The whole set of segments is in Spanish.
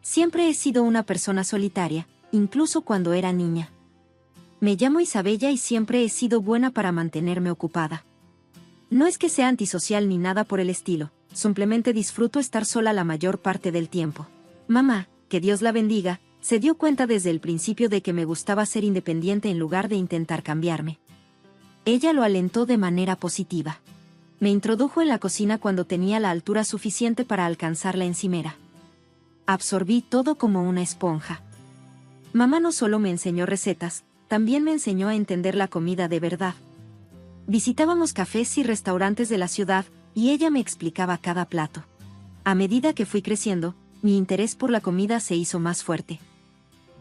Siempre he sido una persona solitaria, incluso cuando era niña. Me llamo Isabella y siempre he sido buena para mantenerme ocupada. No es que sea antisocial ni nada por el estilo, simplemente disfruto estar sola la mayor parte del tiempo. Mamá, que Dios la bendiga, se dio cuenta desde el principio de que me gustaba ser independiente en lugar de intentar cambiarme. Ella lo alentó de manera positiva. Me introdujo en la cocina cuando tenía la altura suficiente para alcanzar la encimera. Absorbí todo como una esponja. Mamá no solo me enseñó recetas, también me enseñó a entender la comida de verdad. Visitábamos cafés y restaurantes de la ciudad, y ella me explicaba cada plato. A medida que fui creciendo, mi interés por la comida se hizo más fuerte.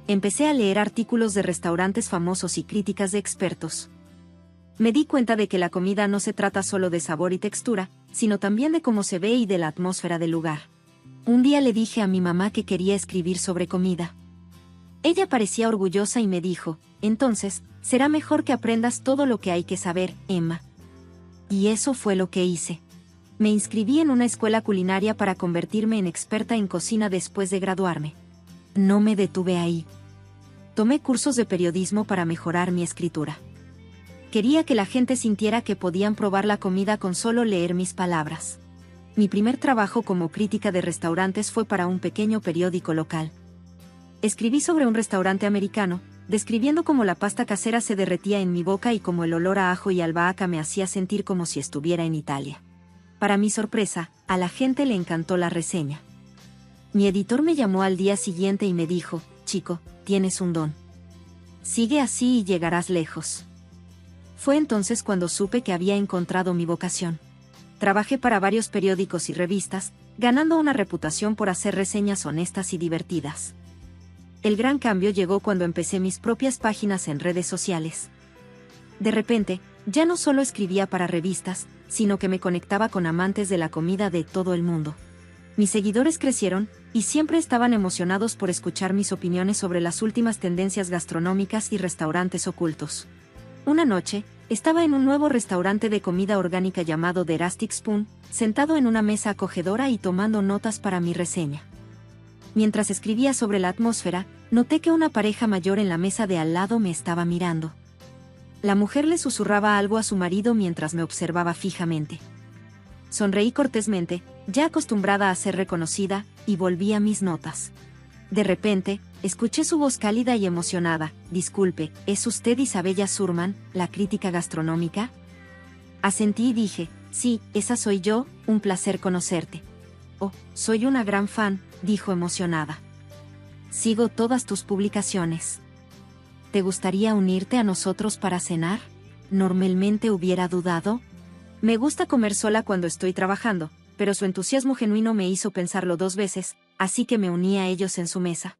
Empecé a leer artículos de restaurantes famosos y críticas de expertos. Me di cuenta de que la comida no se trata solo de sabor y textura, sino también de cómo se ve y de la atmósfera del lugar. Un día le dije a mi mamá que quería escribir sobre comida. Ella parecía orgullosa y me dijo, entonces, será mejor que aprendas todo lo que hay que saber, Emma. Y eso fue lo que hice. Me inscribí en una escuela culinaria para convertirme en experta en cocina después de graduarme. No me detuve ahí. Tomé cursos de periodismo para mejorar mi escritura. Quería que la gente sintiera que podían probar la comida con solo leer mis palabras. Mi primer trabajo como crítica de restaurantes fue para un pequeño periódico local. Escribí sobre un restaurante americano, describiendo cómo la pasta casera se derretía en mi boca y cómo el olor a ajo y albahaca me hacía sentir como si estuviera en Italia. Para mi sorpresa, a la gente le encantó la reseña. Mi editor me llamó al día siguiente y me dijo, chico, tienes un don. Sigue así y llegarás lejos. Fue entonces cuando supe que había encontrado mi vocación. Trabajé para varios periódicos y revistas, ganando una reputación por hacer reseñas honestas y divertidas. El gran cambio llegó cuando empecé mis propias páginas en redes sociales. De repente, ya no solo escribía para revistas, sino que me conectaba con amantes de la comida de todo el mundo. Mis seguidores crecieron, y siempre estaban emocionados por escuchar mis opiniones sobre las últimas tendencias gastronómicas y restaurantes ocultos. Una noche, estaba en un nuevo restaurante de comida orgánica llamado The Rustic Spoon, sentado en una mesa acogedora y tomando notas para mi reseña. Mientras escribía sobre la atmósfera, noté que una pareja mayor en la mesa de al lado me estaba mirando. La mujer le susurraba algo a su marido mientras me observaba fijamente. Sonreí cortésmente, ya acostumbrada a ser reconocida, y volví a mis notas. De repente, escuché su voz cálida y emocionada. Disculpe, ¿es usted Isabella Surman, la crítica gastronómica? Asentí y dije, sí, esa soy yo, un placer conocerte. Oh, soy una gran fan, dijo emocionada. Sigo todas tus publicaciones. ¿Te gustaría unirte a nosotros para cenar? Normalmente hubiera dudado. Me gusta comer sola cuando estoy trabajando, pero su entusiasmo genuino me hizo pensarlo 2 veces, así que me uní a ellos en su mesa.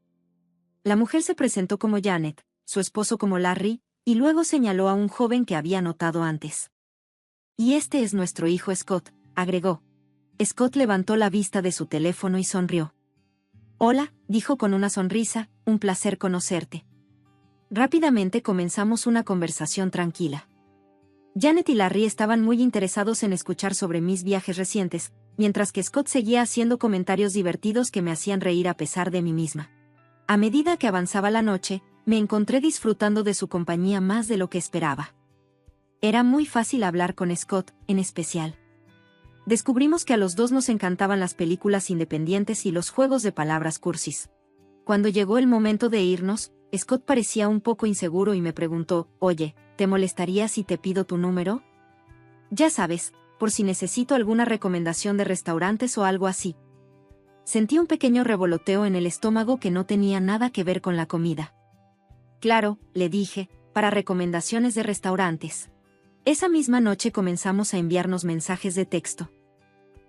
La mujer se presentó como Janet, su esposo como Larry, y luego señaló a un joven que había notado antes. Y este es nuestro hijo Scott, agregó. Scott levantó la vista de su teléfono y sonrió. Hola, dijo con una sonrisa, un placer conocerte. Rápidamente comenzamos una conversación tranquila. Janet y Larry estaban muy interesados en escuchar sobre mis viajes recientes, mientras que Scott seguía haciendo comentarios divertidos que me hacían reír a pesar de mí misma. A medida que avanzaba la noche, me encontré disfrutando de su compañía más de lo que esperaba. Era muy fácil hablar con Scott, en especial. Descubrimos que a los dos nos encantaban las películas independientes y los juegos de palabras cursis. Cuando llegó el momento de irnos, Scott parecía un poco inseguro y me preguntó, oye, ¿te molestaría si te pido tu número? Ya sabes, por si necesito alguna recomendación de restaurantes o algo así. Sentí un pequeño revoloteo en el estómago que no tenía nada que ver con la comida. Claro, le dije, para recomendaciones de restaurantes. Esa misma noche comenzamos a enviarnos mensajes de texto.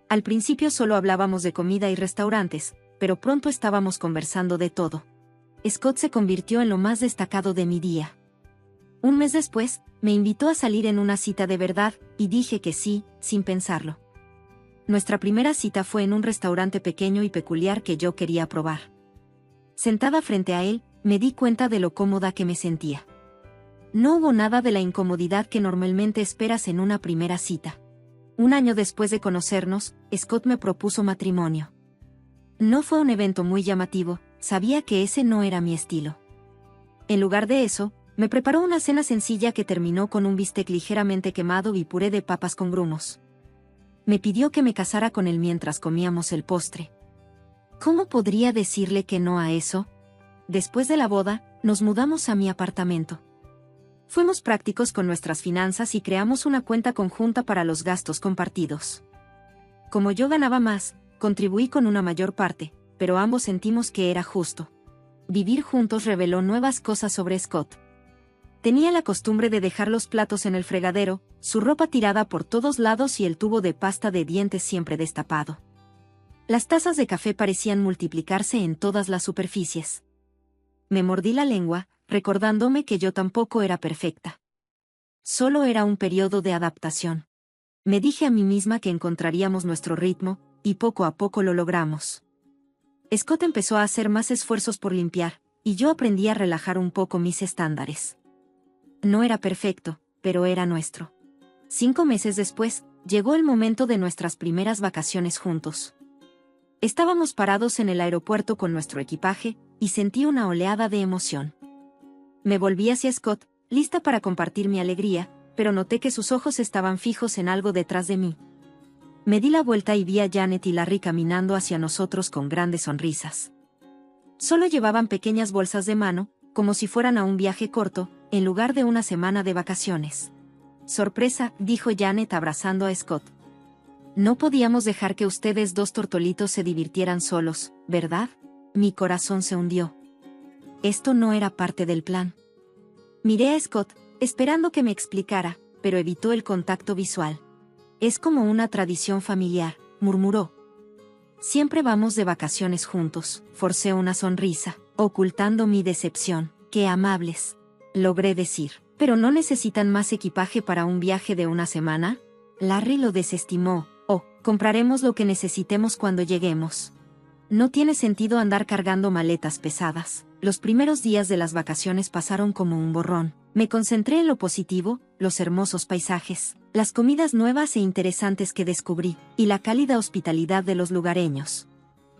Al principio solo hablábamos de comida y restaurantes, pero pronto estábamos conversando de todo. Scott se convirtió en lo más destacado de mi día. Un mes después, me invitó a salir en una cita de verdad, y dije que sí, sin pensarlo. Nuestra primera cita fue en un restaurante pequeño y peculiar que yo quería probar. Sentada frente a él, me di cuenta de lo cómoda que me sentía. No hubo nada de la incomodidad que normalmente esperas en una primera cita. Un año después de conocernos, Scott me propuso matrimonio. No fue un evento muy llamativo, sabía que ese no era mi estilo. En lugar de eso, me preparó una cena sencilla que terminó con un bistec ligeramente quemado y puré de papas con grumos. Me pidió que me casara con él mientras comíamos el postre. ¿Cómo podría decirle que no a eso? Después de la boda, nos mudamos a mi apartamento. Fuimos prácticos con nuestras finanzas y creamos una cuenta conjunta para los gastos compartidos. Como yo ganaba más, contribuí con una mayor parte, pero ambos sentimos que era justo. Vivir juntos reveló nuevas cosas sobre Scott. Tenía la costumbre de dejar los platos en el fregadero, su ropa tirada por todos lados y el tubo de pasta de dientes siempre destapado. Las tazas de café parecían multiplicarse en todas las superficies. Me mordí la lengua, recordándome que yo tampoco era perfecta. Solo era un periodo de adaptación. Me dije a mí misma que encontraríamos nuestro ritmo, y poco a poco lo logramos. Scott empezó a hacer más esfuerzos por limpiar, y yo aprendí a relajar un poco mis estándares. No era perfecto, pero era nuestro. 5 meses después, llegó el momento de nuestras primeras vacaciones juntos. Estábamos parados en el aeropuerto con nuestro equipaje, y sentí una oleada de emoción. Me volví hacia Scott, lista para compartir mi alegría, pero noté que sus ojos estaban fijos en algo detrás de mí. Me di la vuelta y vi a Janet y Larry caminando hacia nosotros con grandes sonrisas. Solo llevaban pequeñas bolsas de mano, como si fueran a un viaje corto, en lugar de una semana de vacaciones. Sorpresa, dijo Janet abrazando a Scott. No podíamos dejar que ustedes dos tortolitos se divirtieran solos, ¿verdad? Mi corazón se hundió. Esto no era parte del plan. Miré a Scott, esperando que me explicara, pero evitó el contacto visual. Es como una tradición familiar, murmuró. Siempre vamos de vacaciones juntos, forcé una sonrisa, ocultando mi decepción. Qué amables, logré decir. ¿Pero no necesitan más equipaje para un viaje de una semana? Larry lo desestimó. Oh, compraremos lo que necesitemos cuando lleguemos. No tiene sentido andar cargando maletas pesadas. Los primeros días de las vacaciones pasaron como un borrón. Me concentré en lo positivo, los hermosos paisajes, las comidas nuevas e interesantes que descubrí, y la cálida hospitalidad de los lugareños.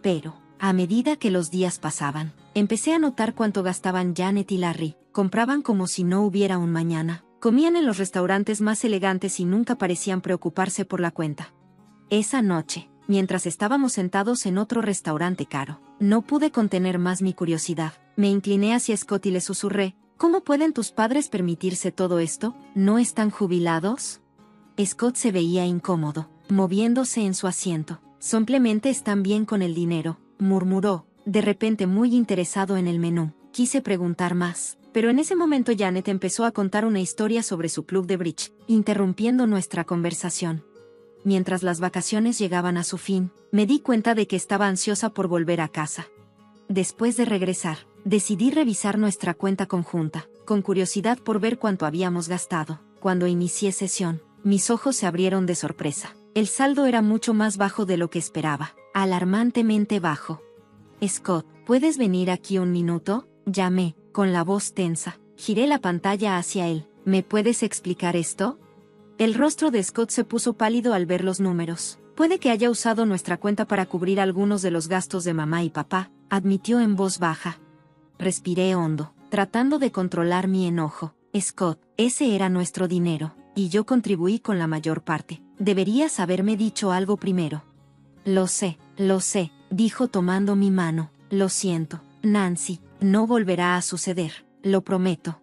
Pero, a medida que los días pasaban, empecé a notar cuánto gastaban Janet y Larry. Compraban como si no hubiera un mañana. Comían en los restaurantes más elegantes y nunca parecían preocuparse por la cuenta. Esa noche, mientras estábamos sentados en otro restaurante caro, no pude contener más mi curiosidad. Me incliné hacia Scott y le susurré, ¿cómo pueden tus padres permitirse todo esto? ¿No están jubilados? Scott se veía incómodo, moviéndose en su asiento. Simplemente están bien con el dinero, murmuró, de repente muy interesado en el menú. Quise preguntar más, pero en ese momento Janet empezó a contar una historia sobre su club de bridge, interrumpiendo nuestra conversación. Mientras las vacaciones llegaban a su fin, me di cuenta de que estaba ansiosa por volver a casa. Después de regresar, decidí revisar nuestra cuenta conjunta, con curiosidad por ver cuánto habíamos gastado. Cuando inicié sesión, mis ojos se abrieron de sorpresa. El saldo era mucho más bajo de lo que esperaba, alarmantemente bajo. Scott, ¿puedes venir aquí un minuto? Llamé, con la voz tensa. Giré la pantalla hacia él. ¿Me puedes explicar esto? El rostro de Scott se puso pálido al ver los números. Puede que haya usado nuestra cuenta para cubrir algunos de los gastos de mamá y papá, admitió en voz baja. Respiré hondo, tratando de controlar mi enojo. Scott, ese era nuestro dinero, y yo contribuí con la mayor parte. Deberías haberme dicho algo primero. Lo sé, dijo tomando mi mano. Lo siento, Nancy. No volverá a suceder, lo prometo.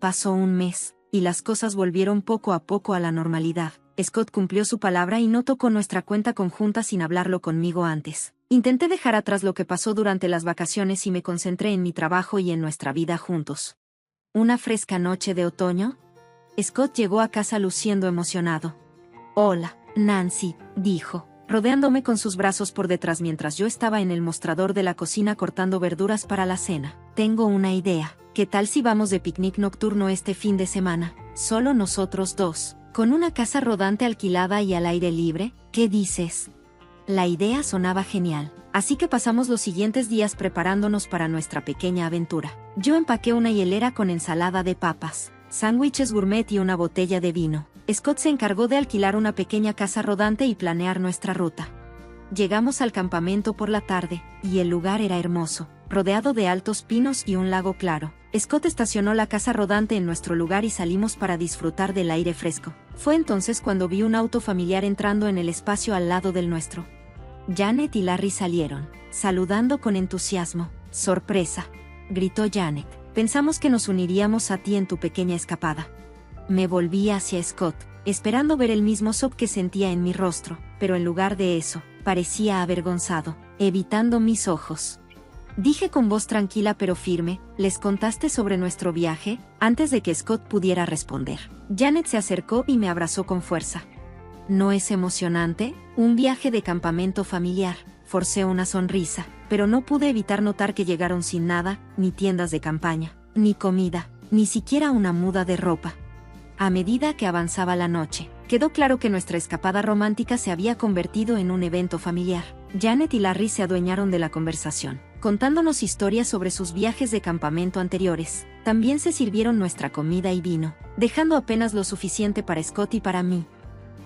Pasó un mes, y las cosas volvieron poco a poco a la normalidad. Scott cumplió su palabra y no tocó nuestra cuenta conjunta sin hablarlo conmigo antes. Intenté dejar atrás lo que pasó durante las vacaciones y me concentré en mi trabajo y en nuestra vida juntos. Una fresca noche de otoño, Scott llegó a casa luciendo emocionado. Hola, Nancy, dijo, rodeándome con sus brazos por detrás mientras yo estaba en el mostrador de la cocina cortando verduras para la cena. Tengo una idea. ¿Qué tal si vamos de picnic nocturno este fin de semana? Solo nosotros dos, con una casa rodante alquilada y al aire libre. ¿Qué dices? La idea sonaba genial, así que pasamos los siguientes días preparándonos para nuestra pequeña aventura. Yo empaqué una hielera con ensalada de papas, sándwiches gourmet y una botella de vino. Scott se encargó de alquilar una pequeña casa rodante y planear nuestra ruta. Llegamos al campamento por la tarde, y el lugar era hermoso, rodeado de altos pinos y un lago claro. Scott estacionó la casa rodante en nuestro lugar y salimos para disfrutar del aire fresco. Fue entonces cuando vi un auto familiar entrando en el espacio al lado del nuestro. Janet y Larry salieron, saludando con entusiasmo. «¡Sorpresa!», gritó Janet. «Pensamos que nos uniríamos a ti en tu pequeña escapada». Me volví hacia Scott, esperando ver el mismo shock que sentía en mi rostro, pero en lugar de eso, parecía avergonzado, evitando mis ojos. Dije con voz tranquila pero firme: «¿Les contaste sobre nuestro viaje?». Antes de que Scott pudiera responder, Janet se acercó y me abrazó con fuerza. «¿No es emocionante? Un viaje de campamento familiar». Forcé una sonrisa, pero no pude evitar notar que llegaron sin nada, ni tiendas de campaña, ni comida, ni siquiera una muda de ropa. A medida que avanzaba la noche, quedó claro que nuestra escapada romántica se había convertido en un evento familiar. Janet y Larry se adueñaron de la conversación, contándonos historias sobre sus viajes de campamento anteriores. También se sirvieron nuestra comida y vino, dejando apenas lo suficiente para Scott y para mí.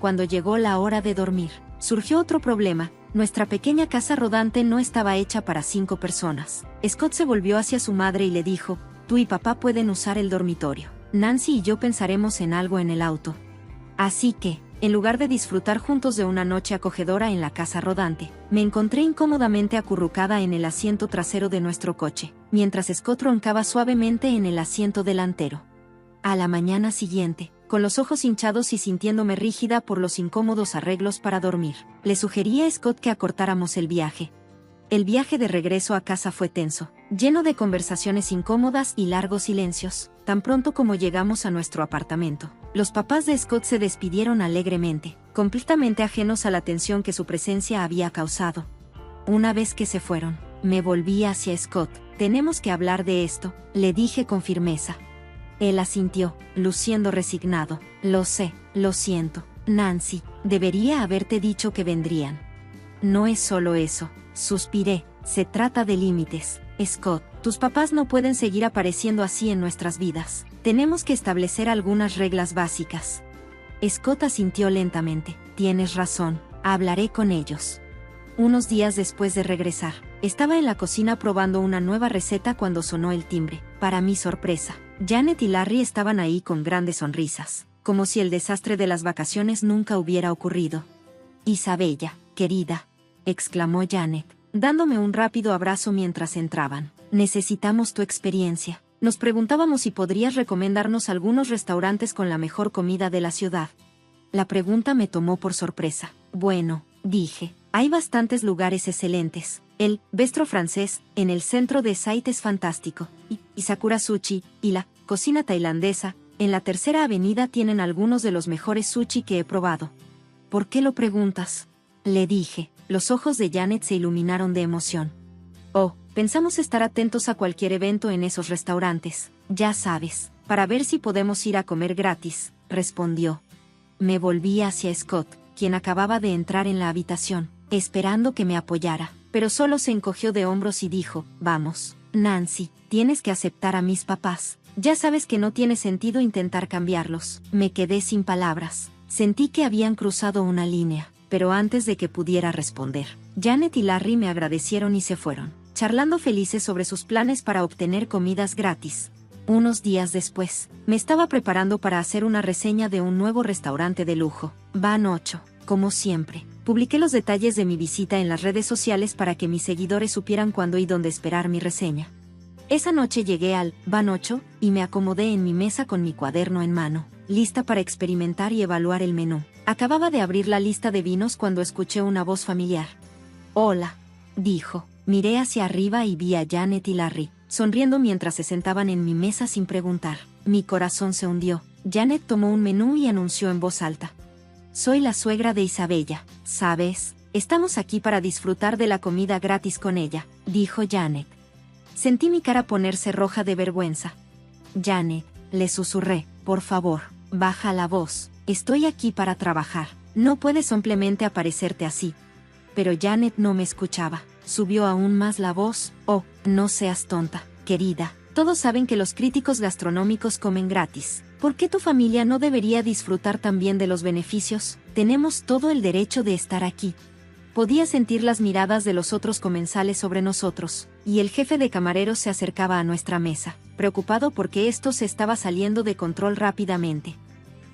Cuando llegó la hora de dormir, surgió otro problema. Nuestra pequeña casa rodante no estaba hecha para 5 personas. Scott se volvió hacia su madre y le dijo: «Tú y papá pueden usar el dormitorio. Nancy y yo pensaremos en algo en el auto». Así que, en lugar de disfrutar juntos de una noche acogedora en la casa rodante, me encontré incómodamente acurrucada en el asiento trasero de nuestro coche, mientras Scott roncaba suavemente en el asiento delantero. A la mañana siguiente, con los ojos hinchados y sintiéndome rígida por los incómodos arreglos para dormir, le sugerí a Scott que acortáramos el viaje. El viaje de regreso a casa fue tenso, lleno de conversaciones incómodas y largos silencios. Tan pronto como llegamos a nuestro apartamento, los papás de Scott se despidieron alegremente, completamente ajenos a la tensión que su presencia había causado. Una vez que se fueron, me volví hacia Scott. «Tenemos que hablar de esto», le dije con firmeza. Él asintió, luciendo resignado. «Lo sé, lo siento, Nancy, debería haberte dicho que vendrían». «No es solo eso», suspiré, «se trata de límites. Scott, tus papás no pueden seguir apareciendo así en nuestras vidas. Tenemos que establecer algunas reglas básicas». Scott asintió lentamente. «Tienes razón, hablaré con ellos». Unos días después de regresar, estaba en la cocina probando una nueva receta cuando sonó el timbre. Para mi sorpresa, Janet y Larry estaban ahí con grandes sonrisas, como si el desastre de las vacaciones nunca hubiera ocurrido. «Isabella, querida», exclamó Janet, dándome un rápido abrazo mientras entraban. «Necesitamos tu experiencia. Nos preguntábamos si podrías recomendarnos algunos restaurantes con la mejor comida de la ciudad». La pregunta me tomó por sorpresa. «Bueno», dije, «hay bastantes lugares excelentes. El Bistro Francés, en el centro de Site, es fantástico. Y Sakura Sushi, y la cocina tailandesa, en la Tercera Avenida, tienen algunos de los mejores sushi que he probado». «¿Por qué lo preguntas?», le dije. Los ojos de Janet se iluminaron de emoción. «Oh, pensamos estar atentos a cualquier evento en esos restaurantes, ya sabes, para ver si podemos ir a comer gratis», respondió. Me volví hacia Scott, quien acababa de entrar en la habitación, esperando que me apoyara, pero solo se encogió de hombros y dijo: «Vamos, Nancy, tienes que aceptar a mis papás. Ya sabes que no tiene sentido intentar cambiarlos». Me quedé sin palabras. Sentí que habían cruzado una línea, pero antes de que pudiera responder, Janet y Larry me agradecieron y se fueron, charlando felices sobre sus planes para obtener comidas gratis. Unos días después, me estaba preparando para hacer una reseña de un nuevo restaurante de lujo, Van 8, como siempre. Publiqué los detalles de mi visita en las redes sociales para que mis seguidores supieran cuándo y dónde esperar mi reseña. Esa noche llegué al Van 8 y me acomodé en mi mesa con mi cuaderno en mano, lista para experimentar y evaluar el menú. Acababa de abrir la lista de vinos cuando escuché una voz familiar. «Hola», dijo. Miré hacia arriba y vi a Janet y Larry, sonriendo mientras se sentaban en mi mesa sin preguntar. Mi corazón se hundió. Janet tomó un menú y anunció en voz alta: «Soy la suegra de Isabella, ¿sabes? Estamos aquí para disfrutar de la comida gratis con ella», dijo Janet. Sentí mi cara ponerse roja de vergüenza. «Janet», le susurré, «por favor, baja la voz. Estoy aquí para trabajar. No puedes simplemente aparecerte así». Pero Janet no me escuchaba. Subió aún más la voz: «Oh, no seas tonta, querida. Todos saben que los críticos gastronómicos comen gratis. ¿Por qué tu familia no debería disfrutar también de los beneficios? Tenemos todo el derecho de estar aquí». Podía sentir las miradas de los otros comensales sobre nosotros, y el jefe de camareros se acercaba a nuestra mesa, preocupado porque esto se estaba saliendo de control rápidamente.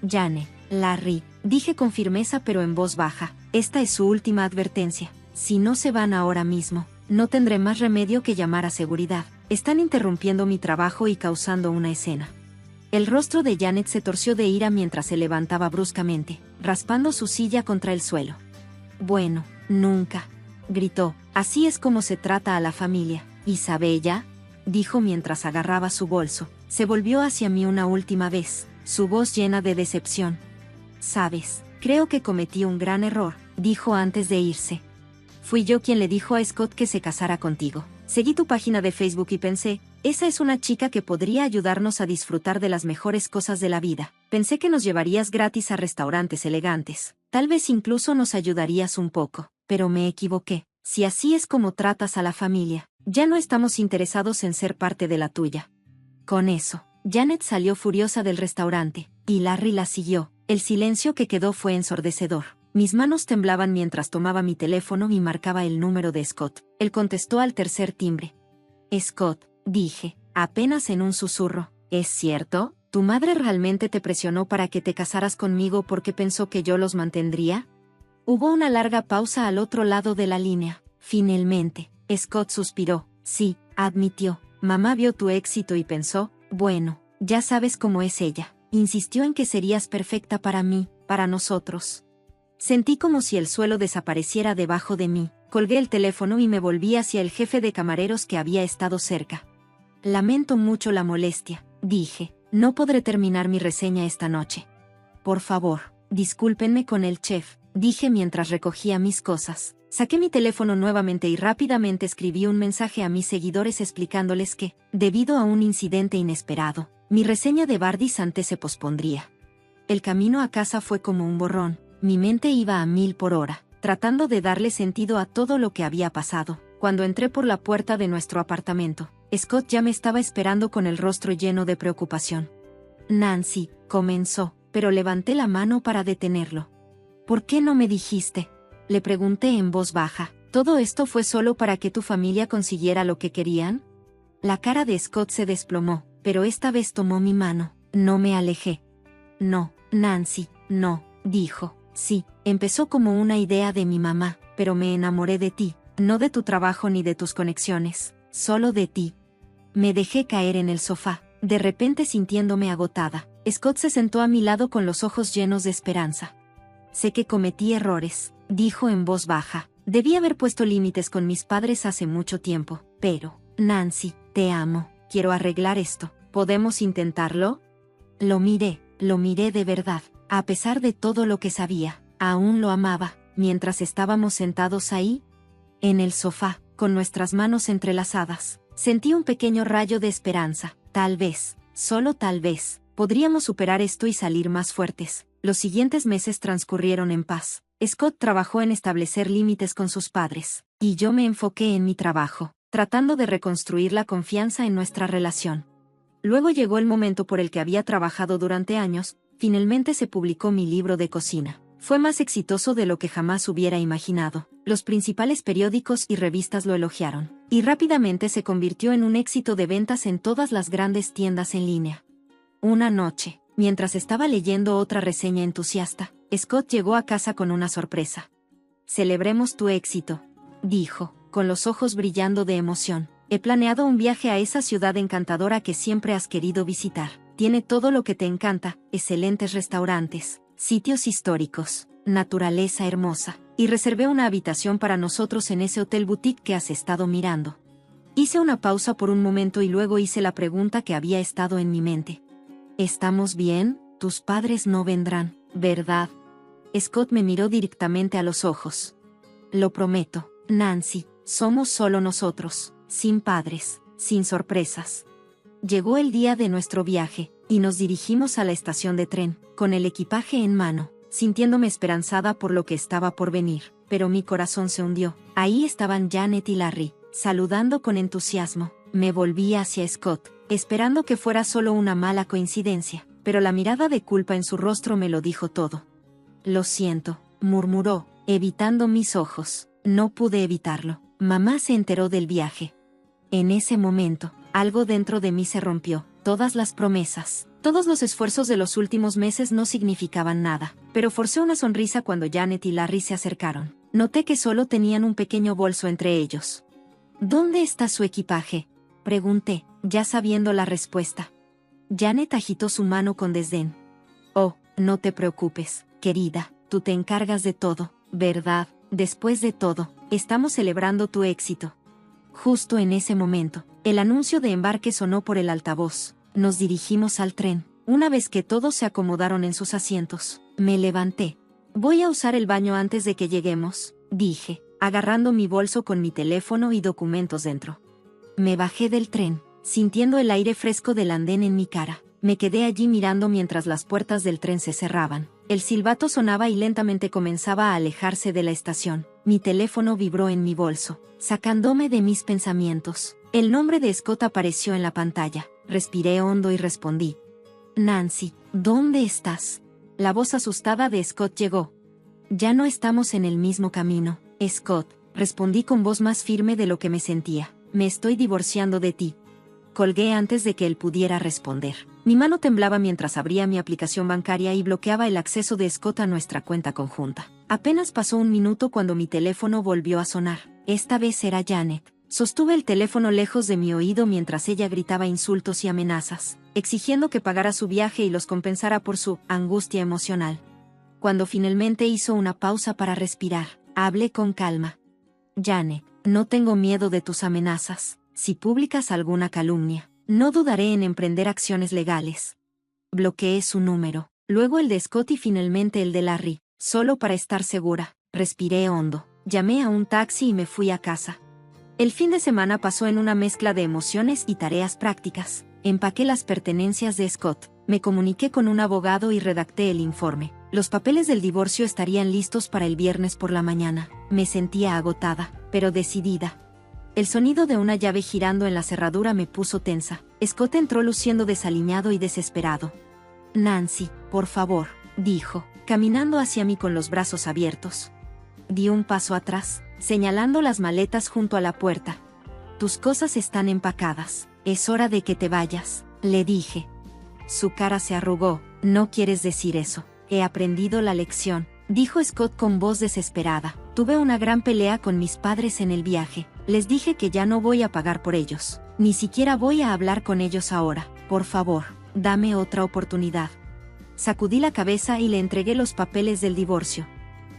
Jane, Larry, dije con firmeza pero en voz baja, esta es su última advertencia. Si no se van ahora mismo, no tendré más remedio que llamar a seguridad. Están interrumpiendo mi trabajo y causando una escena. El rostro de Janet se torció de ira mientras se levantaba bruscamente, raspando su silla contra el suelo. Bueno, nunca, gritó, así es como se trata a la familia. ¿Isabella?, dijo mientras agarraba su bolso. Se volvió hacia mí una última vez, su voz llena de decepción. Sabes, creo que cometí un gran error, dijo antes de irse. Fui yo quien le dijo a Scott que se casara contigo. Seguí tu página de Facebook y pensé, esa es una chica que podría ayudarnos a disfrutar de las mejores cosas de la vida. Pensé que nos llevarías gratis a restaurantes elegantes. Tal vez incluso nos ayudarías un poco, pero me equivoqué. Si así es como tratas a la familia, ya no estamos interesados en ser parte de la tuya. Con eso, Janet salió furiosa del restaurante, y Larry la siguió. El silencio que quedó fue ensordecedor. Mis manos temblaban mientras tomaba mi teléfono y marcaba el número de Scott. Él contestó al tercer timbre. Scott, dije, apenas en un susurro, ¿es cierto? ¿Tu madre realmente te presionó para que te casaras conmigo porque pensó que yo los mantendría? Hubo una larga pausa al otro lado de la línea. Finalmente, Scott suspiró. Sí, admitió. Mamá vio tu éxito y pensó, bueno, ya sabes cómo es ella. Insistió en que serías perfecta para mí, para nosotros. Sentí como si el suelo desapareciera debajo de mí. Colgué el teléfono y me volví hacia el jefe de camareros que había estado cerca. Lamento mucho la molestia, dije. No podré terminar mi reseña esta noche. Por favor, discúlpenme con el chef, dije mientras recogía mis cosas. Saqué mi teléfono nuevamente y rápidamente escribí un mensaje a mis seguidores explicándoles que, debido a un incidente inesperado, mi reseña de Bardi Sante se pospondría. El camino a casa fue como un borrón. Mi mente iba a 1000 por hora, tratando de darle sentido a todo lo que había pasado. Cuando entré por la puerta de nuestro apartamento, Scott ya me estaba esperando con el rostro lleno de preocupación. Nancy, comenzó, pero levanté la mano para detenerlo. ¿Por qué no me dijiste?, le pregunté en voz baja. ¿Todo esto fue solo para que tu familia consiguiera lo que querían? La cara de Scott se desplomó, pero esta vez tomó mi mano. No me alejé. No, Nancy, no, dijo. Sí, empezó como una idea de mi mamá, pero me enamoré de ti, no de tu trabajo ni de tus conexiones, solo de ti. Me dejé caer en el sofá, de repente sintiéndome agotada. Scott se sentó a mi lado con los ojos llenos de esperanza. Sé que cometí errores, dijo en voz baja. Debí haber puesto límites con mis padres hace mucho tiempo, pero, Nancy, te amo, quiero arreglar esto. ¿Podemos intentarlo? Lo miré de verdad. A pesar de todo lo que sabía, aún lo amaba. Mientras estábamos sentados ahí, en el sofá, con nuestras manos entrelazadas, sentí un pequeño rayo de esperanza. Tal vez, solo tal vez, podríamos superar esto y salir más fuertes. Los siguientes meses transcurrieron en paz. Scott trabajó en establecer límites con sus padres, y yo me enfoqué en mi trabajo, tratando de reconstruir la confianza en nuestra relación. Luego llegó el momento por el que había trabajado durante años. Finalmente se publicó mi libro de cocina. Fue más exitoso de lo que jamás hubiera imaginado. Los principales periódicos y revistas lo elogiaron, y rápidamente se convirtió en un éxito de ventas en todas las grandes tiendas en línea. Una noche, mientras estaba leyendo otra reseña entusiasta, Scott llegó a casa con una sorpresa. Celebremos tu éxito, dijo, con los ojos brillando de emoción. He planeado un viaje a esa ciudad encantadora que siempre has querido visitar. Tiene todo lo que te encanta, excelentes restaurantes, sitios históricos, naturaleza hermosa, y reservé una habitación para nosotros en ese hotel boutique que has estado mirando. Hice una pausa por un momento y luego hice la pregunta que había estado en mi mente. ¿Estamos bien? Tus padres no vendrán, ¿verdad? Scott me miró directamente a los ojos. Lo prometo, Nancy, somos solo nosotros, sin padres, sin sorpresas. Llegó el día de nuestro viaje, y nos dirigimos a la estación de tren, con el equipaje en mano, sintiéndome esperanzada por lo que estaba por venir, pero mi corazón se hundió. Ahí estaban Janet y Larry, saludando con entusiasmo. Me volví hacia Scott, esperando que fuera solo una mala coincidencia, pero la mirada de culpa en su rostro me lo dijo todo. Lo siento, murmuró, evitando mis ojos. No pude evitarlo. Mamá se enteró del viaje. En ese momento, algo dentro de mí se rompió. Todas las promesas, todos los esfuerzos de los últimos meses no significaban nada, pero forcé una sonrisa cuando Janet y Larry se acercaron. Noté que solo tenían un pequeño bolso entre ellos. ¿Dónde está su equipaje?, pregunté, ya sabiendo la respuesta. Janet agitó su mano con desdén. Oh, no te preocupes, querida, tú te encargas de todo, ¿verdad? Después de todo, estamos celebrando tu éxito. Justo en ese momento, el anuncio de embarque sonó por el altavoz. Nos dirigimos al tren. Una vez que todos se acomodaron en sus asientos, me levanté. Voy a usar el baño antes de que lleguemos, dije, agarrando mi bolso con mi teléfono y documentos dentro. Me bajé del tren, sintiendo el aire fresco del andén en mi cara. Me quedé allí mirando mientras las puertas del tren se cerraban. El silbato sonaba y lentamente comenzaba a alejarse de la estación. Mi teléfono vibró en mi bolso, sacándome de mis pensamientos. El nombre de Scott apareció en la pantalla. Respiré hondo y respondí. Nancy, ¿dónde estás? La voz asustada de Scott llegó. Ya no estamos en el mismo camino, Scott, respondí con voz más firme de lo que me sentía. Me estoy divorciando de ti. Colgué antes de que él pudiera responder. Mi mano temblaba mientras abría mi aplicación bancaria y bloqueaba el acceso de Scott a nuestra cuenta conjunta. Apenas pasó un minuto cuando mi teléfono volvió a sonar. Esta vez era Janet. Sostuve el teléfono lejos de mi oído mientras ella gritaba insultos y amenazas, exigiendo que pagara su viaje y los compensara por su angustia emocional. Cuando finalmente hizo una pausa para respirar, hablé con calma. Janet, no tengo miedo de tus amenazas. Si publicas alguna calumnia, no dudaré en emprender acciones legales. Bloqueé su número, luego el de Scott y finalmente el de Larry, solo para estar segura. Respiré hondo, llamé a un taxi y me fui a casa. El fin de semana pasó en una mezcla de emociones y tareas prácticas. Empaqué las pertenencias de Scott, me comuniqué con un abogado y redacté el informe. Los papeles del divorcio estarían listos para el viernes por la mañana. Me sentía agotada, pero decidida. El sonido de una llave girando en la cerradura me puso tensa. Scott entró luciendo desaliñado y desesperado. Nancy, por favor, dijo, caminando hacia mí con los brazos abiertos. Di un paso atrás, señalando las maletas junto a la puerta. Tus cosas están empacadas. Es hora de que te vayas, le dije. Su cara se arrugó. No quieres decir eso. He aprendido la lección, dijo Scott con voz desesperada. Tuve una gran pelea con mis padres en el viaje. Les dije que ya no voy a pagar por ellos. Ni siquiera voy a hablar con ellos ahora. Por favor, dame otra oportunidad. Sacudí la cabeza y le entregué los papeles del divorcio.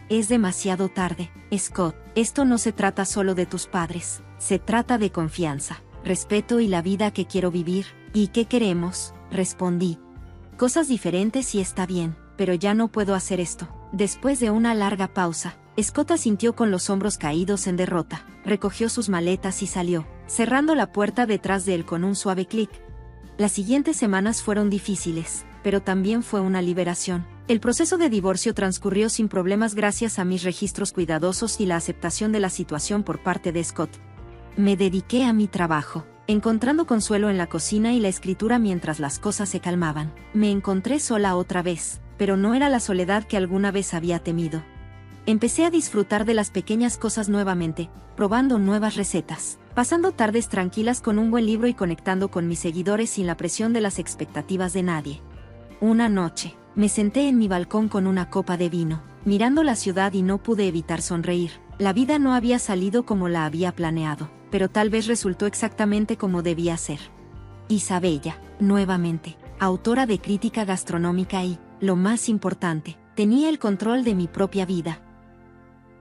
Es demasiado tarde, Scott. Esto no se trata solo de tus padres. Se trata de confianza, respeto y la vida que quiero vivir. ¿Y qué queremos?, respondí. Cosas diferentes y está bien, pero ya no puedo hacer esto. Después de una larga pausa, Scott asintió con los hombros caídos en derrota. Recogió sus maletas y salió, cerrando la puerta detrás de él con un suave clic. Las siguientes semanas fueron difíciles, pero también fue una liberación. El proceso de divorcio transcurrió sin problemas gracias a mis registros cuidadosos y la aceptación de la situación por parte de Scott. Me dediqué a mi trabajo, encontrando consuelo en la cocina y la escritura mientras las cosas se calmaban. Me encontré sola otra vez, pero no era la soledad que alguna vez había temido. Empecé a disfrutar de las pequeñas cosas nuevamente, probando nuevas recetas, pasando tardes tranquilas con un buen libro y conectando con mis seguidores sin la presión de las expectativas de nadie. Una noche, me senté en mi balcón con una copa de vino, mirando la ciudad y no pude evitar sonreír. La vida no había salido como la había planeado, pero tal vez resultó exactamente como debía ser. Isabella, nuevamente, autora de crítica gastronómica y, lo más importante, tenía el control de mi propia vida.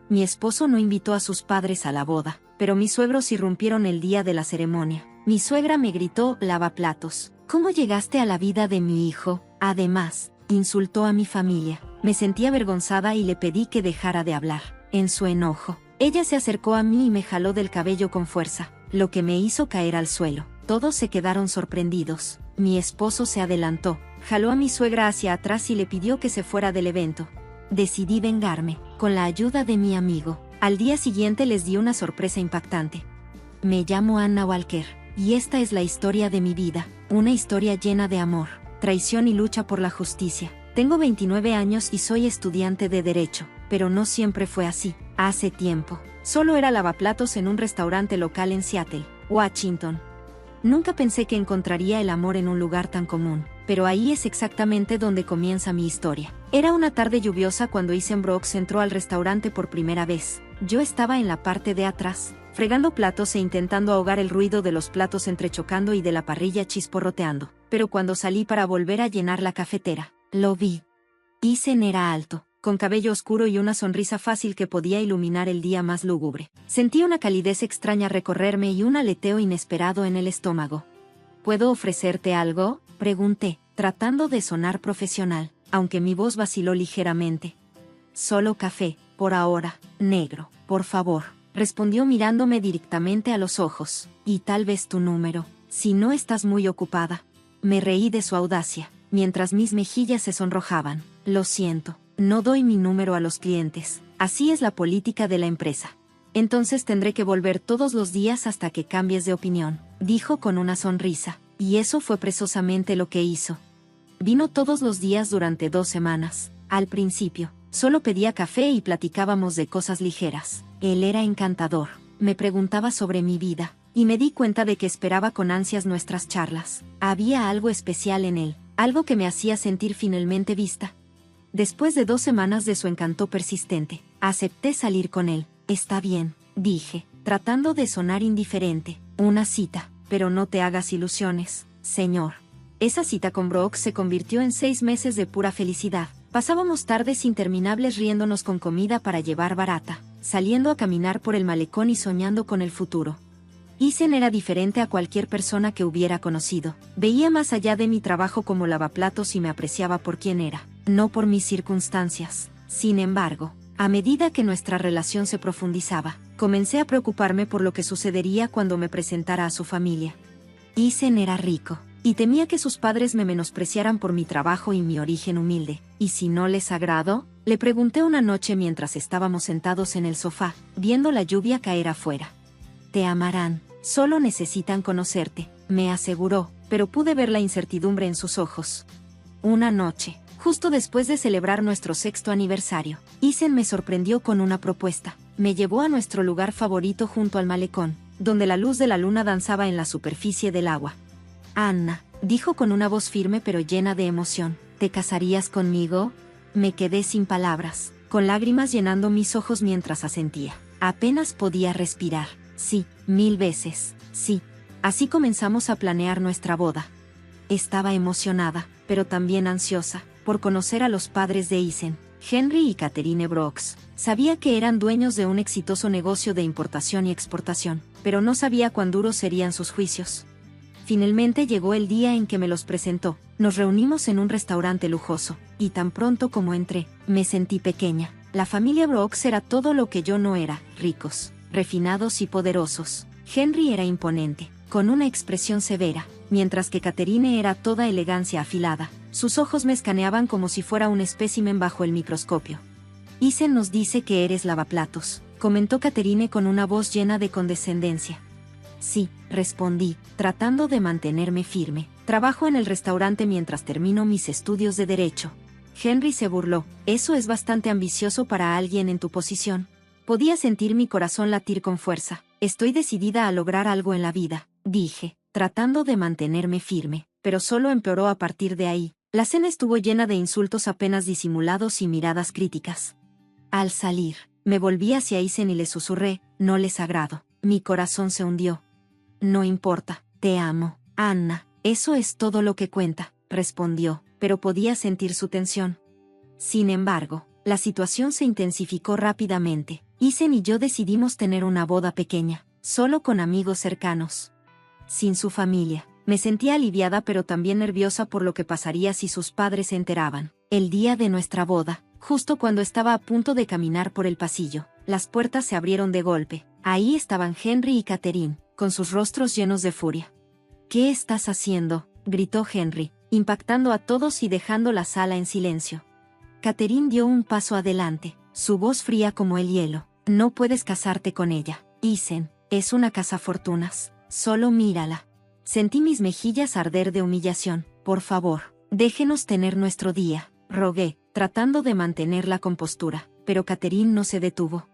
Mi esposo no invitó a sus padres a la boda, pero mis suegros irrumpieron el día de la ceremonia. Mi suegra me gritó, lavaplatos. ¿Cómo llegaste a la vida de mi hijo? Además, insultó a mi familia. Me sentí avergonzada y le pedí que dejara de hablar. En su enojo, ella se acercó a mí y me jaló del cabello con fuerza, lo que me hizo caer al suelo. Todos se quedaron sorprendidos. Mi esposo se adelantó, jaló a mi suegra hacia atrás y le pidió que se fuera del evento. Decidí vengarme, con la ayuda de mi amigo. Al día siguiente les di una sorpresa impactante. Me llamo Anna Walker, y esta es la historia de mi vida, una historia llena de amor, traición y lucha por la justicia. Tengo 29 años y soy estudiante de Derecho. pero no siempre fue así. Hace tiempo, solo era lavaplatos en un restaurante local en Seattle, Washington. Nunca pensé que encontraría el amor en un lugar tan común, pero ahí es exactamente donde comienza mi historia. Era una tarde lluviosa cuando Ethan Brooks entró al restaurante por primera vez. Yo estaba en la parte de atrás, fregando platos e intentando ahogar el ruido de los platos entrechocando y de la parrilla chisporroteando. Pero cuando salí para volver a llenar la cafetera, lo vi. Ethan era alto, con cabello oscuro y una sonrisa fácil que podía iluminar el día más lúgubre. Sentí una calidez extraña recorrerme y un aleteo inesperado en el estómago. ¿Puedo ofrecerte algo?, pregunté, tratando de sonar profesional, aunque mi voz vaciló ligeramente. Solo café, por ahora, negro, por favor, respondió mirándome directamente a los ojos. Y tal vez tu número, si no estás muy ocupada. Me reí de su audacia, mientras mis mejillas se sonrojaban. Lo siento, no doy mi número a los clientes, así es la política de la empresa. Entonces tendré que volver todos los días hasta que cambies de opinión, dijo con una sonrisa, y eso fue precisamente lo que hizo. Vino todos los días durante 2 semanas. Al principio, solo pedía café y platicábamos de cosas ligeras. Él era encantador, me preguntaba sobre mi vida, y me di cuenta de que esperaba con ansias nuestras charlas. Había algo especial en él, algo que me hacía sentir finalmente vista. Después de 2 semanas de su encanto persistente, acepté salir con él. Está bien, dije, tratando de sonar indiferente. Una cita, pero no te hagas ilusiones, señor. Esa cita con Brooks se convirtió en 6 meses de pura felicidad. Pasábamos tardes interminables riéndonos con comida para llevar barata, saliendo a caminar por el malecón y soñando con el futuro. Ethan era diferente a cualquier persona que hubiera conocido. Veía más allá de mi trabajo como lavaplatos y me apreciaba por quien era, no por mis circunstancias. Sin embargo, a medida que nuestra relación se profundizaba, comencé a preocuparme por lo que sucedería cuando me presentara a su familia. Ethan era rico, y temía que sus padres me menospreciaran por mi trabajo y mi origen humilde. ¿Y si no les agradó?, le pregunté una noche mientras estábamos sentados en el sofá, viendo la lluvia caer afuera. Te amarán, solo necesitan conocerte, me aseguró, pero pude ver la incertidumbre en sus ojos. Una noche, justo después de celebrar nuestro 6º aniversario, Ethan me sorprendió con una propuesta. Me llevó a nuestro lugar favorito junto al malecón, donde la luz de la luna danzaba en la superficie del agua. Anna, dijo con una voz firme pero llena de emoción, ¿te casarías conmigo? Me quedé sin palabras, con lágrimas llenando mis ojos mientras asentía. Apenas podía respirar. Sí, 1000 veces, sí. Así comenzamos a planear nuestra boda. Estaba emocionada, pero también ansiosa, por conocer a los padres de Ethan, Henry y Catherine Brooks. Sabía que eran dueños de un exitoso negocio de importación y exportación, pero no sabía cuán duros serían sus juicios. Finalmente llegó el día en que me los presentó. Nos reunimos en un restaurante lujoso, y tan pronto como entré, me sentí pequeña. La familia Brooks era todo lo que yo no era, ricos, refinados y poderosos. Henry era imponente, con una expresión severa, mientras que Catherine era toda elegancia afilada. Sus ojos me escaneaban como si fuera un espécimen bajo el microscopio. Ethan nos dice que eres lavaplatos, comentó Catherine con una voz llena de condescendencia. Sí, respondí, tratando de mantenerme firme. Trabajo en el restaurante mientras termino mis estudios de Derecho. Henry se burló. Eso es bastante ambicioso para alguien en tu posición. Podía sentir mi corazón latir con fuerza. Estoy decidida a lograr algo en la vida, dije, tratando de mantenerme firme, pero solo empeoró a partir de ahí. La cena estuvo llena de insultos apenas disimulados y miradas críticas. Al salir, me volví hacia Ethan y le susurré, no les agrado. Mi corazón se hundió. No importa, te amo, Anna, eso es todo lo que cuenta, respondió, pero podía sentir su tensión. Sin embargo, la situación se intensificó rápidamente. Ethan y yo decidimos tener una boda pequeña, solo con amigos cercanos. Sin su familia. Me sentía aliviada pero también nerviosa por lo que pasaría si sus padres se enteraban. El día de nuestra boda, justo cuando estaba a punto de caminar por el pasillo, las puertas se abrieron de golpe. Ahí estaban Henry y Catherine, con sus rostros llenos de furia. ¿Qué estás haciendo?, gritó Henry, impactando a todos y dejando la sala en silencio. Catherine dio un paso adelante, su voz fría como el hielo. No puedes casarte con ella, Ethan, es una cazafortunas, solo mírala. Sentí mis mejillas arder de humillación. Por favor, déjenos tener nuestro día, rogué, tratando de mantener la compostura. pero Catherine no se detuvo.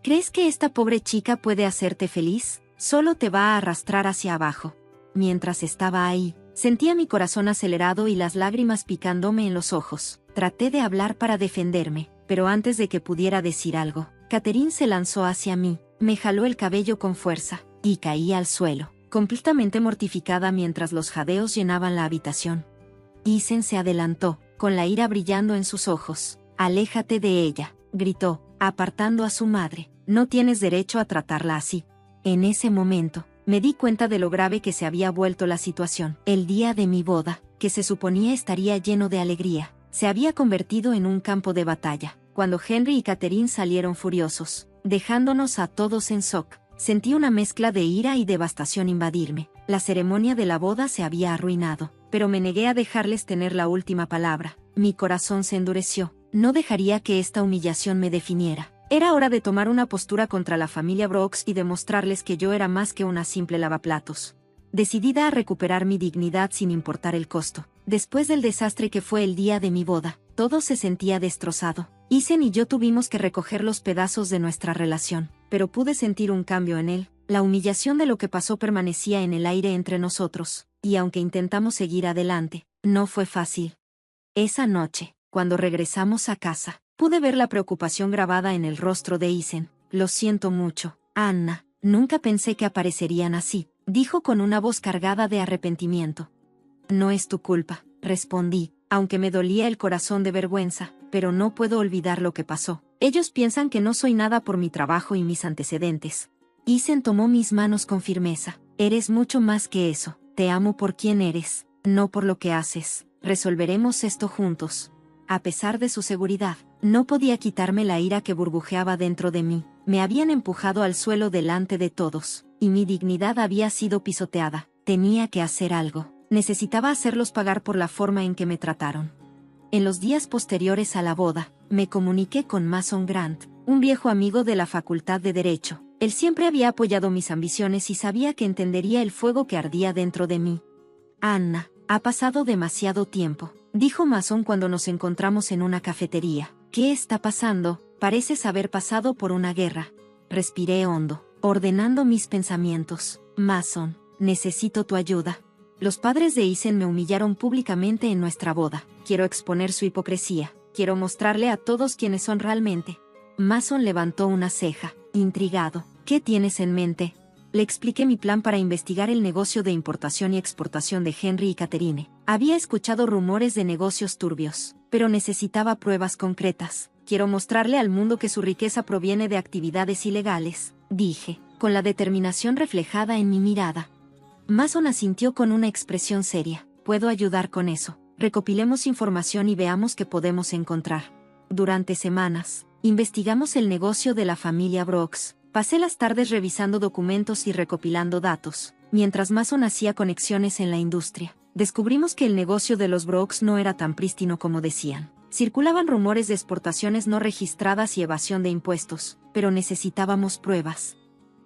¿Crees que esta pobre chica puede hacerte feliz? Solo te va a arrastrar hacia abajo. Mientras estaba ahí, sentía mi corazón acelerado y las lágrimas picándome en los ojos. Traté de hablar para defenderme, pero antes de que pudiera decir algo, Catherine se lanzó hacia mí, me jaló el cabello con fuerza, y caí al suelo, completamente mortificada mientras los jadeos llenaban la habitación. Isen se adelantó, con la ira brillando en sus ojos. «Aléjate de ella», gritó, apartando a su madre. «No tienes derecho a tratarla así». En ese momento, me di cuenta de lo grave que se había vuelto la situación. El día de mi boda, que se suponía estaría lleno de alegría, se había convertido en un campo de batalla. Cuando Henry y Catherine salieron furiosos, dejándonos a todos en shock, sentí una mezcla de ira y devastación invadirme. La ceremonia de la boda se había arruinado, pero me negué a dejarles tener la última palabra. Mi corazón se endureció. No dejaría que esta humillación me definiera. Era hora de tomar una postura contra la familia Brooks y demostrarles que yo era más que una simple lavaplatos. Decidida a recuperar mi dignidad sin importar el costo. Después del desastre que fue el día de mi boda, todo se sentía destrozado. Isen y yo tuvimos que recoger los pedazos de nuestra relación, pero pude sentir un cambio en él. La humillación de lo que pasó permanecía en el aire entre nosotros, y aunque intentamos seguir adelante, no fue fácil. Esa noche, cuando regresamos a casa, pude ver la preocupación grabada en el rostro de Isen. «Lo siento mucho, Anna, nunca pensé que aparecerían así», dijo con una voz cargada de arrepentimiento. «No es tu culpa», respondí, aunque me dolía el corazón de vergüenza, pero no puedo olvidar lo que pasó. Ellos piensan que no soy nada por mi trabajo y mis antecedentes. Isen tomó mis manos con firmeza. «Eres mucho más que eso. Te amo por quien eres, no por lo que haces. Resolveremos esto juntos». A pesar de su seguridad, no podía quitarme la ira que burbujeaba dentro de mí. Me habían empujado al suelo delante de todos, y mi dignidad había sido pisoteada. Tenía que hacer algo. Necesitaba hacerlos pagar por la forma en que me trataron. En los días posteriores a la boda, me comuniqué con Mason Grant, un viejo amigo de la Facultad de Derecho. Él siempre había apoyado mis ambiciones y sabía que entendería el fuego que ardía dentro de mí. «Anna, ha pasado demasiado tiempo», dijo Mason cuando nos encontramos en una cafetería. «¿Qué está pasando? Pareces haber pasado por una guerra». Respiré hondo, ordenando mis pensamientos. «Mason, necesito tu ayuda. Los padres de Isen me humillaron públicamente en nuestra boda. Quiero exponer su hipocresía. Quiero mostrarle a todos quiénes son realmente». Mason levantó una ceja, intrigado. «¿Qué tienes en mente?». Le expliqué mi plan para investigar el negocio de importación y exportación de Henry y Catherine. Había escuchado rumores de negocios turbios, pero necesitaba pruebas concretas. «Quiero mostrarle al mundo que su riqueza proviene de actividades ilegales», dije, con la determinación reflejada en mi mirada. Mason asintió con una expresión seria. «Puedo ayudar con eso. Recopilemos información y veamos qué podemos encontrar». Durante semanas, investigamos el negocio de la familia Brooks. Pasé las tardes revisando documentos y recopilando datos, mientras Mason hacía conexiones en la industria. Descubrimos que el negocio de los Brooks no era tan prístino como decían. Circulaban rumores de exportaciones no registradas y evasión de impuestos, pero necesitábamos pruebas.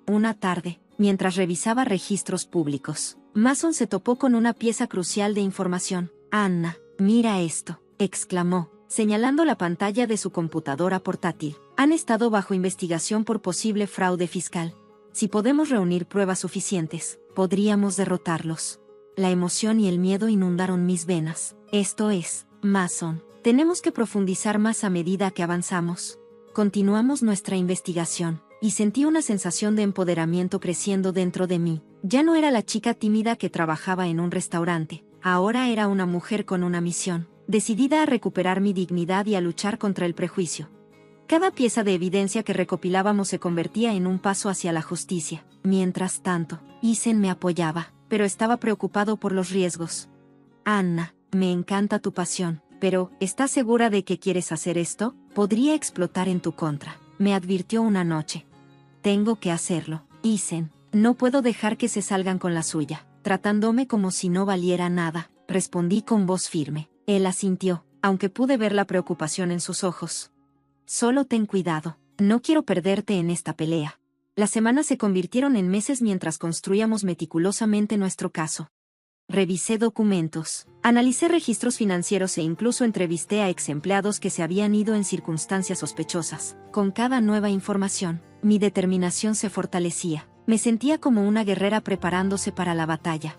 Una tarde, mientras revisaba registros públicos, Mason se topó con una pieza crucial de información. «Anna, mira esto», exclamó, señalando la pantalla de su computadora portátil. «Han estado bajo investigación por posible fraude fiscal. Si podemos reunir pruebas suficientes, podríamos derrotarlos». La emoción y el miedo inundaron mis venas. «Esto es, Mason, tenemos que profundizar más a medida que avanzamos». Continuamos nuestra investigación, y sentí una sensación de empoderamiento creciendo dentro de mí. Ya no era la chica tímida que trabajaba en un restaurante, ahora era una mujer con una misión, decidida a recuperar mi dignidad y a luchar contra el prejuicio. Cada pieza de evidencia que recopilábamos se convertía en un paso hacia la justicia. Mientras tanto, Isen me apoyaba, pero estaba preocupado por los riesgos. «Anna, me encanta tu pasión, pero ¿estás segura de que quieres hacer esto? Podría explotar en tu contra», me advirtió una noche. «Tengo que hacerlo, Isen. No puedo dejar que se salgan con la suya», tratándome como si no valiera nada, respondí con voz firme. Él asintió, aunque pude ver la preocupación en sus ojos. «Solo ten cuidado, no quiero perderte en esta pelea». Las semanas se convirtieron en meses mientras construíamos meticulosamente nuestro caso. Revisé documentos, analicé registros financieros e incluso entrevisté a ex empleados que se habían ido en circunstancias sospechosas. Con cada nueva información, mi determinación se fortalecía. Me sentía como una guerrera preparándose para la batalla.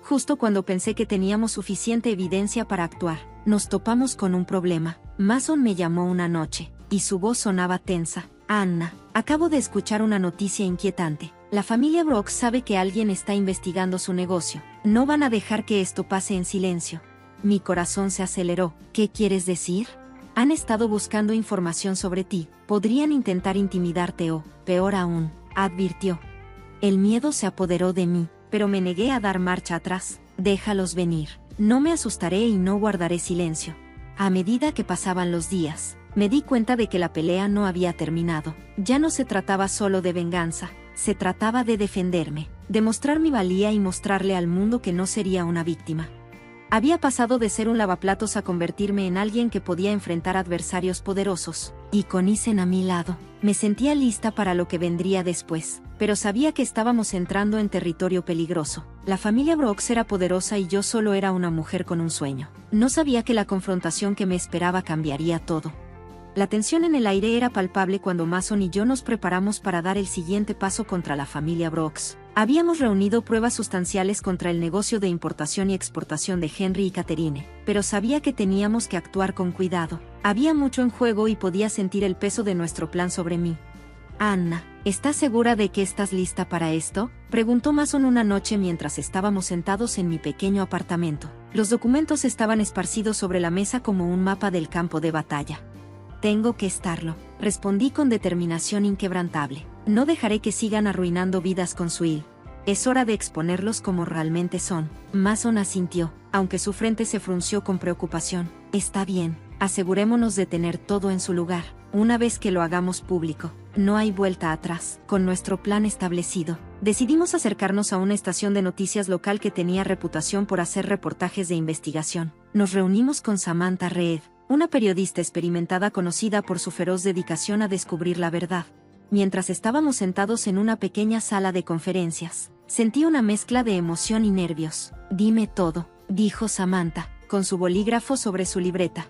Justo cuando pensé que teníamos suficiente evidencia para actuar, nos topamos con un problema. Mason me llamó una noche, y su voz sonaba tensa. Anna, acabo de escuchar una noticia inquietante. La familia Brooks sabe que alguien está investigando su negocio. No van a dejar que esto pase en silencio. Mi corazón se aceleró. ¿Qué quieres decir? Han estado buscando información sobre ti. Podrían intentar intimidarte o, peor aún, advirtió. El miedo se apoderó de mí, pero me negué a dar marcha atrás. Déjalos venir. No me asustaré y no guardaré silencio. A medida que pasaban los días, me di cuenta de que la pelea no había terminado. Ya no se trataba solo de venganza, se trataba de defenderme, de mostrar mi valía y mostrarle al mundo que no sería una víctima. Había pasado de ser un lavaplatos a convertirme en alguien que podía enfrentar adversarios poderosos, y con Isen a mi lado, me sentía lista para lo que vendría después, pero sabía que estábamos entrando en territorio peligroso. La familia Brooks era poderosa y yo solo era una mujer con un sueño. No sabía que la confrontación que me esperaba cambiaría todo. La tensión en el aire era palpable cuando Mason y yo nos preparamos para dar el siguiente paso contra la familia Brooks. Habíamos reunido pruebas sustanciales contra el negocio de importación y exportación de Henry y Catherine, pero sabía que teníamos que actuar con cuidado. Había mucho en juego y podía sentir el peso de nuestro plan sobre mí. Anna, ¿estás segura de que estás lista para esto?, preguntó Mason una noche mientras estábamos sentados en mi pequeño apartamento. Los documentos estaban esparcidos sobre la mesa como un mapa del campo de batalla. Tengo que estarlo, respondí con determinación inquebrantable. No dejaré que sigan arruinando vidas con Suil. Es hora de exponerlos como realmente son. Mason asintió, aunque su frente se frunció con preocupación. Está bien, asegurémonos de tener todo en su lugar. Una vez que lo hagamos público, no hay vuelta atrás. Con nuestro plan establecido, decidimos acercarnos a una estación de noticias local que tenía reputación por hacer reportajes de investigación. Nos reunimos con Samantha Reed, una periodista experimentada conocida por su feroz dedicación a descubrir la verdad. Mientras estábamos sentados en una pequeña sala de conferencias, sentí una mezcla de emoción y nervios. Dime todo, dijo Samantha, con su bolígrafo sobre su libreta.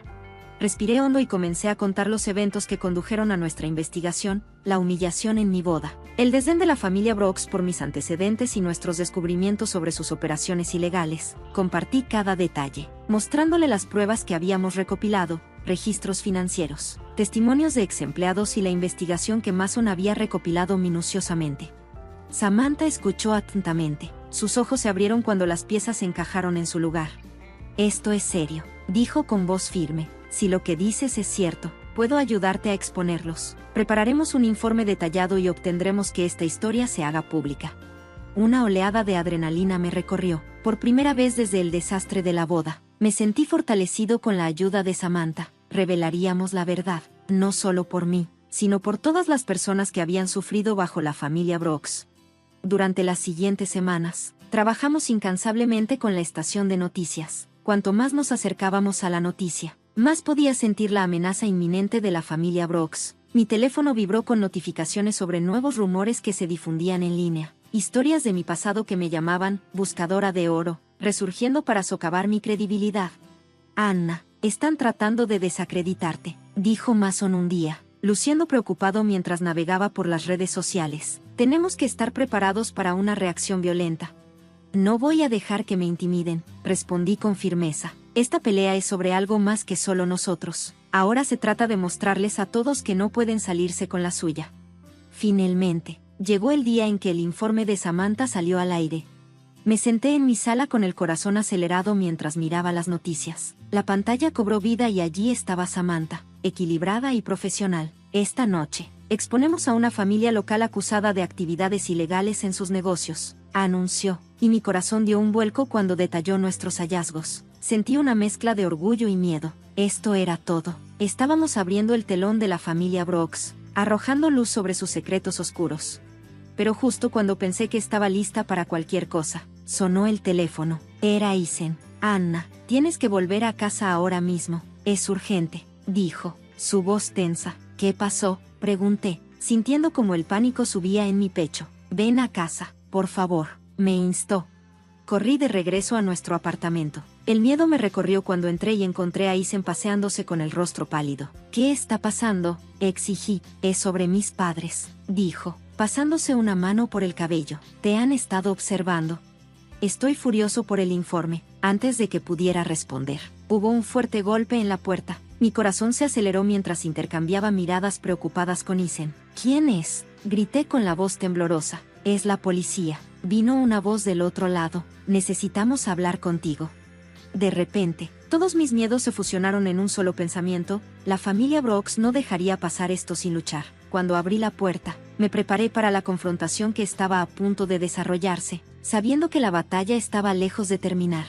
Respiré hondo y comencé a contar los eventos que condujeron a nuestra investigación, la humillación en mi boda, el desdén de la familia Brooks por mis antecedentes y nuestros descubrimientos sobre sus operaciones ilegales. Compartí cada detalle, mostrándole las pruebas que habíamos recopilado, registros financieros, testimonios de ex empleados y la investigación que Mason había recopilado minuciosamente. Samantha escuchó atentamente. Sus ojos se abrieron cuando las piezas se encajaron en su lugar. Esto es serio, dijo con voz firme. Si lo que dices es cierto, puedo ayudarte a exponerlos. Prepararemos un informe detallado y obtendremos que esta historia se haga pública. Una oleada de adrenalina me recorrió. Por primera vez desde el desastre de la boda, me sentí fortalecido con la ayuda de Samantha. Revelaríamos la verdad, no solo por mí, sino por todas las personas que habían sufrido bajo la familia Brooks. Durante las siguientes semanas, trabajamos incansablemente con la estación de noticias. Cuanto más nos acercábamos a la noticia, más podía sentir la amenaza inminente de la familia Brooks. Mi teléfono vibró con notificaciones sobre nuevos rumores que se difundían en línea. Historias de mi pasado que me llamaban buscadora de oro, resurgiendo para socavar mi credibilidad. Anna, están tratando de desacreditarte, dijo Mason un día, luciendo preocupado mientras navegaba por las redes sociales. Tenemos que estar preparados para una reacción violenta. No voy a dejar que me intimiden, respondí con firmeza. Esta pelea es sobre algo más que solo nosotros. Ahora se trata de mostrarles a todos que no pueden salirse con la suya. Finalmente, llegó el día en que el informe de Samantha salió al aire. Me senté en mi sala con el corazón acelerado mientras miraba las noticias. La pantalla cobró vida y allí estaba Samantha, equilibrada y profesional. Esta noche, exponemos a una familia local acusada de actividades ilegales en sus negocios, anunció, y mi corazón dio un vuelco cuando detalló nuestros hallazgos. Sentí una mezcla de orgullo y miedo. Esto era todo. Estábamos abriendo el telón de la familia Brooks, arrojando luz sobre sus secretos oscuros. Pero justo cuando pensé que estaba lista para cualquier cosa, sonó el teléfono. Era Isen. Anna, tienes que volver a casa ahora mismo. Es urgente, dijo, su voz tensa. ¿Qué pasó?, pregunté, sintiendo como el pánico subía en mi pecho. Ven a casa, por favor, me instó. Corrí de regreso a nuestro apartamento. El miedo me recorrió cuando entré y encontré a Isen paseándose con el rostro pálido. ¿Qué está pasando?, exigí. Es sobre mis padres, dijo, pasándose una mano por el cabello. Te han estado observando. Estoy furioso por el informe. Antes de que pudiera responder, hubo un fuerte golpe en la puerta. Mi corazón se aceleró mientras intercambiaba miradas preocupadas con Isen. ¿Quién es?, grité con la voz temblorosa. Es la policía. Vino una voz del otro lado. Necesitamos hablar contigo. De repente, todos mis miedos se fusionaron en un solo pensamiento: la familia Brooks no dejaría pasar esto sin luchar. Cuando abrí la puerta, me preparé para la confrontación que estaba a punto de desarrollarse, sabiendo que la batalla estaba lejos de terminar.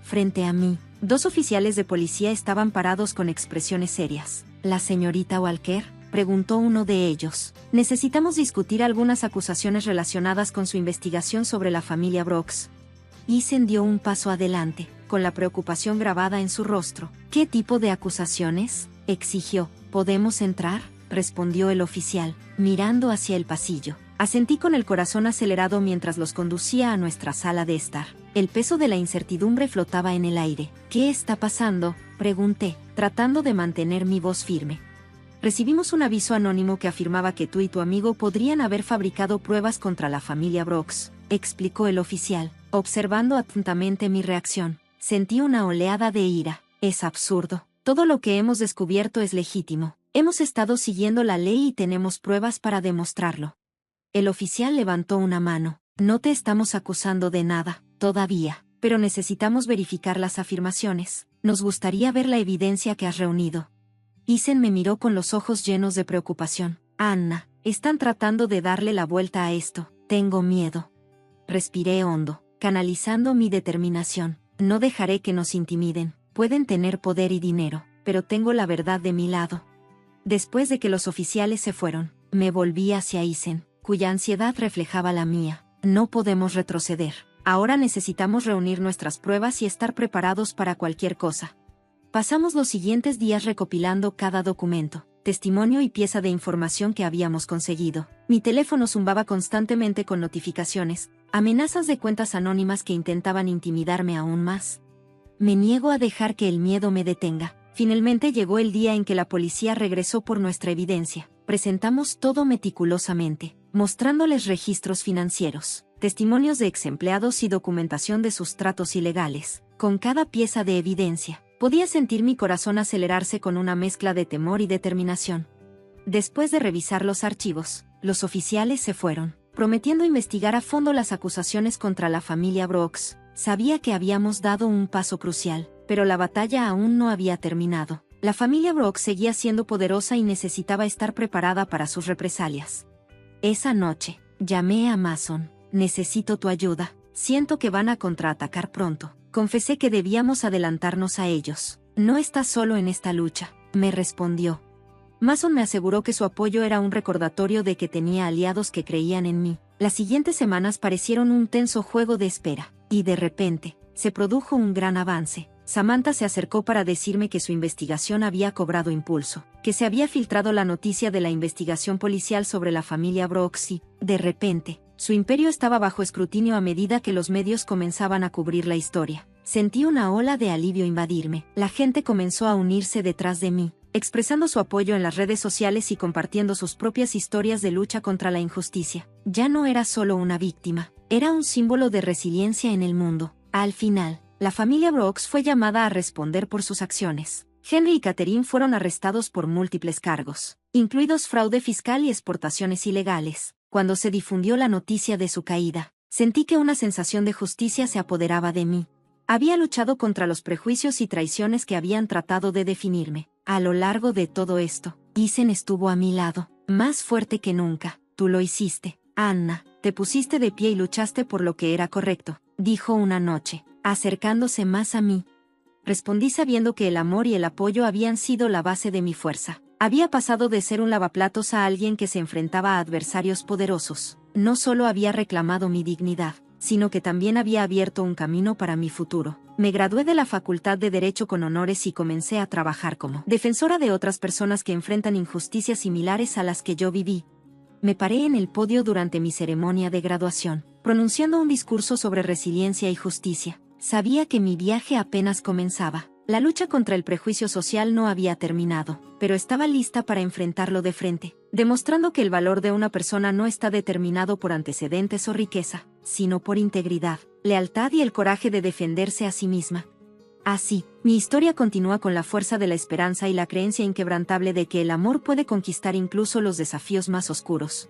Frente a mí, 2 oficiales de policía estaban parados con expresiones serias. ¿La señorita Walker?, preguntó uno de ellos. Necesitamos discutir algunas acusaciones relacionadas con su investigación sobre la familia Brooks. Isen dio un paso adelante, con la preocupación grabada en su rostro. ¿Qué tipo de acusaciones?, exigió. ¿Podemos entrar?, respondió el oficial, mirando hacia el pasillo. Asentí con el corazón acelerado mientras los conducía a nuestra sala de estar. El peso de la incertidumbre flotaba en el aire. ¿Qué está pasando?, pregunté, tratando de mantener mi voz firme. Recibimos un aviso anónimo que afirmaba que tú y tu amigo podrían haber fabricado pruebas contra la familia Brooks, explicó el oficial, observando atentamente mi reacción. Sentí una oleada de ira. Es absurdo. Todo lo que hemos descubierto es legítimo. Hemos estado siguiendo la ley y tenemos pruebas para demostrarlo. El oficial levantó una mano. No te estamos acusando de nada, todavía, pero necesitamos verificar las afirmaciones. Nos gustaría ver la evidencia que has reunido. Isen me miró con los ojos llenos de preocupación. Anna, están tratando de darle la vuelta a esto. Tengo miedo. Respiré hondo, canalizando mi determinación. No dejaré que nos intimiden. Pueden tener poder y dinero, pero tengo la verdad de mi lado. Después de que los oficiales se fueron, me volví hacia Isen, cuya ansiedad reflejaba la mía. No podemos retroceder. Ahora necesitamos reunir nuestras pruebas y estar preparados para cualquier cosa. Pasamos los siguientes días recopilando cada documento, testimonio y pieza de información que habíamos conseguido. Mi teléfono zumbaba constantemente con notificaciones, amenazas de cuentas anónimas que intentaban intimidarme aún más. Me niego a dejar que el miedo me detenga. Finalmente llegó el día en que la policía regresó por nuestra evidencia. Presentamos todo meticulosamente, mostrándoles registros financieros, testimonios de exempleados y documentación de sus tratos ilegales. Con cada pieza de evidencia, podía sentir mi corazón acelerarse con una mezcla de temor y determinación. Después de revisar los archivos, los oficiales se fueron, prometiendo investigar a fondo las acusaciones contra la familia Brooks. Sabía que habíamos dado un paso crucial, pero la batalla aún no había terminado. La familia Brooks seguía siendo poderosa y necesitaba estar preparada para sus represalias. Esa noche, llamé a Mason. Necesito tu ayuda. Siento que van a contraatacar pronto. Confesé que debíamos adelantarnos a ellos. No estás solo en esta lucha, me respondió. Mason me aseguró que su apoyo era un recordatorio de que tenía aliados que creían en mí. Las siguientes semanas parecieron un tenso juego de espera, y de repente, se produjo un gran avance. Samantha se acercó para decirme que su investigación había cobrado impulso, que se había filtrado la noticia de la investigación policial sobre la familia Brooks y, de repente, su imperio estaba bajo escrutinio a medida que los medios comenzaban a cubrir la historia. Sentí una ola de alivio invadirme. La gente comenzó a unirse detrás de mí, expresando su apoyo en las redes sociales y compartiendo sus propias historias de lucha contra la injusticia. Ya no era solo una víctima, era un símbolo de resiliencia en el mundo. Al final, la familia Brooks fue llamada a responder por sus acciones. Henry y Catherine fueron arrestados por múltiples cargos, incluidos fraude fiscal y exportaciones ilegales. Cuando se difundió la noticia de su caída, sentí que una sensación de justicia se apoderaba de mí. Había luchado contra los prejuicios y traiciones que habían tratado de definirme. A lo largo de todo esto, Isen estuvo a mi lado, más fuerte que nunca. Tú lo hiciste, Anna, te pusiste de pie y luchaste por lo que era correcto, dijo una noche, acercándose más a mí. Respondí sabiendo que el amor y el apoyo habían sido la base de mi fuerza. Había pasado de ser un lavaplatos a alguien que se enfrentaba a adversarios poderosos. No solo había reclamado mi dignidad, sino que también había abierto un camino para mi futuro. Me gradué de la Facultad de Derecho con honores y comencé a trabajar como defensora de otras personas que enfrentan injusticias similares a las que yo viví. Me paré en el podio durante mi ceremonia de graduación, pronunciando un discurso sobre resiliencia y justicia. Sabía que mi viaje apenas comenzaba. La lucha contra el prejuicio social no había terminado, pero estaba lista para enfrentarlo de frente, demostrando que el valor de una persona no está determinado por antecedentes o riqueza, sino por integridad, lealtad y el coraje de defenderse a sí misma. Así, mi historia continúa con la fuerza de la esperanza y la creencia inquebrantable de que el amor puede conquistar incluso los desafíos más oscuros.